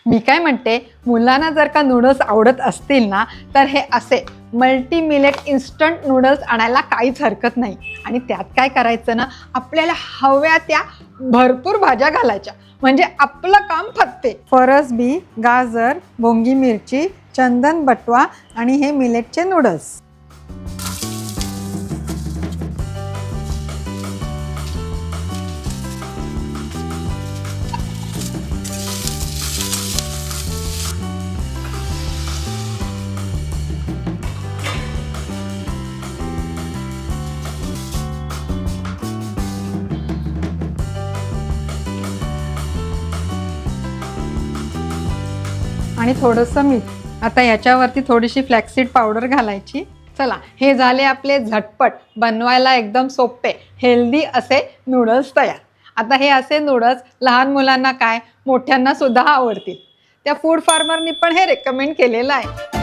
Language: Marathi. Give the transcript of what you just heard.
मी काय म्हणते, मुलांना जर का नूडल्स आवडत असतील ना, तर हे असे मल्टी मिलेट इन्स्टंट नूडल्स आणायला काहीच हरकत नाही. आणि त्यात काय करायचं ना, आपल्याला हव्या त्या भरपूर भाज्या घालायच्या, म्हणजे आपलं काम फत्ते. फरसबी, गाजर, भोंगी मिरची, चंदन बटवा आणि हे मिलेटचे नूडल्स. आणि थोडंसं मीठ. आता याच्यावरती थोडीशी फ्लॅक्सीड पावडर घालायची. चला, हे झाले आपले झटपट, बनवायला एकदम सोपे, हेल्दी असे नूडल्स तयार. आता हे असे नूडल्स लहान मुलांना काय, मोठ्यांना सुद्धा आवडतील. त्या फूड फार्मरनी पण हे रेकमेंड केलेलं आहे.